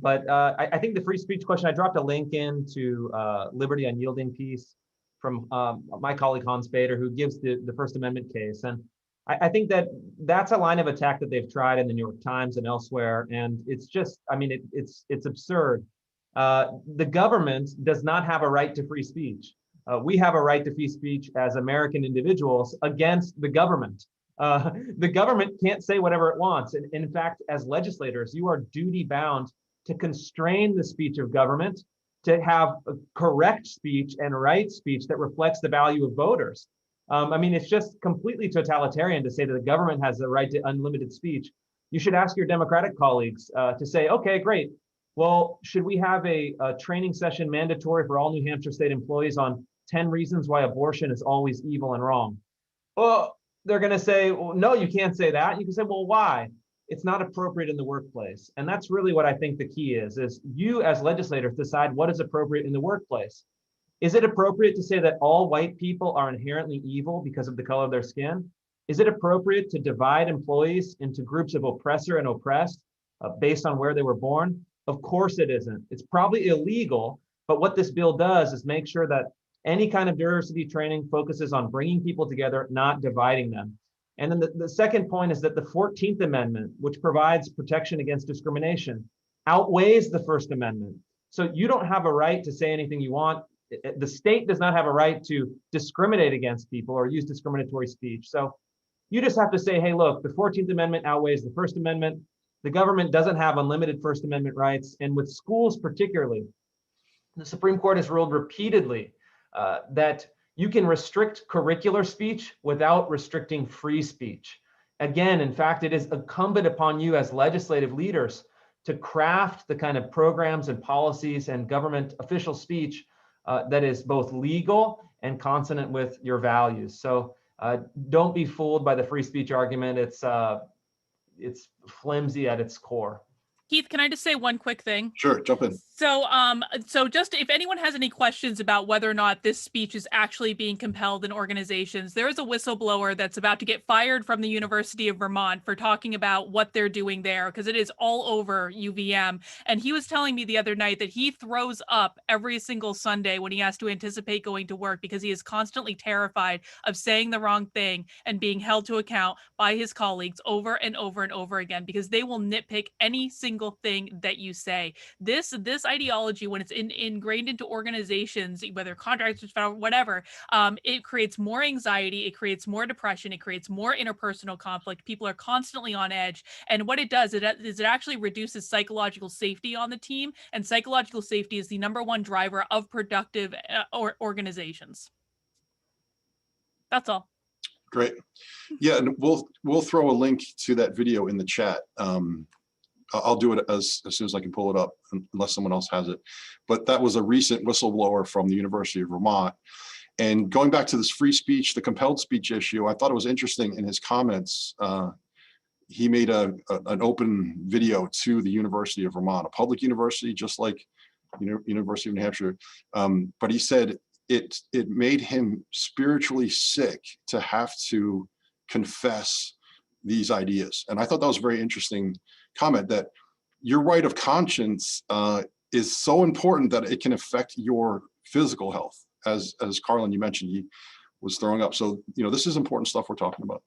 But I think the free speech question, I dropped a link into Liberty Unyielding piece from my colleague Hans Bader, who gives the First Amendment case. And I think that that's a line of attack that they've tried in the New York Times and elsewhere. And it's just, I mean, it's absurd. The government does not have a right to free speech. We have a right to free speech as American individuals against the government. The government can't say whatever it wants. And in fact, as legislators, you are duty bound to constrain the speech of government, to have a correct speech and right speech that reflects the value of voters. I mean, it's just completely totalitarian to say that the government has the right to unlimited speech. You should ask your Democratic colleagues to say, okay, great. Well, should we have a training session mandatory for all New Hampshire state employees on 10 reasons why abortion is always evil and wrong? Well, they're going to say, well, no, you can't say that. You can say, well, why? It's not appropriate in the workplace. And that's really what I think the key is you as legislators decide what is appropriate in the workplace. Is it appropriate to say that all white people are inherently evil because of the color of their skin? Is it appropriate to divide employees into groups of oppressor and oppressed based on where they were born? Of course it isn't. It's probably illegal, but what this bill does is make sure that any kind of diversity training focuses on bringing people together, not dividing them. And then the second point is that the 14th Amendment, which provides protection against discrimination, outweighs the First Amendment. So you don't have a right to say anything you want. The state does not have a right to discriminate against people or use discriminatory speech. So you just have to say, hey, look, the 14th Amendment outweighs the First Amendment. The government doesn't have unlimited First Amendment rights. And with schools particularly, the Supreme Court has ruled repeatedly that you can restrict curricular speech without restricting free speech. Again, in fact, it is incumbent upon you as legislative leaders to craft the kind of programs and policies and government official speech that is both legal and consonant with your values. So don't be fooled by the free speech argument. It's flimsy at its core. Keith, can I just say one quick thing? Sure, jump in. So just if anyone has any questions about whether or not this speech is actually being compelled in organizations, there is a whistleblower that's about to get fired from the University of Vermont for talking about what they're doing there, because it is all over UVM. And he was telling me the other night that he throws up every single Sunday when he has to anticipate going to work because he is constantly terrified of saying the wrong thing and being held to account by his colleagues over and over and over again, because they will nitpick any single thing that you say. This ideology, when it's ingrained into organizations, whether contractors, whatever, it creates more anxiety, it creates more depression, it creates more interpersonal conflict. People are constantly on edge. And what it does is it actually reduces psychological safety on the team. And psychological safety is the #1 driver of productive organizations. That's all. Great. Yeah, and we'll throw a link to that video in the chat. I'll do it as soon as I can pull it up, unless someone else has it. But that was a recent whistleblower from the University of Vermont. And going back to this free speech, the compelled speech issue, I thought it was interesting in his comments. He made an open video to the University of Vermont, a public university, just like University of New Hampshire. But he said it made him spiritually sick to have to confess these ideas. And I thought that was a very interesting comment, that your right of conscience is so important that it can affect your physical health. As Carlin, you mentioned, he was throwing up. So, this is important stuff we're talking about.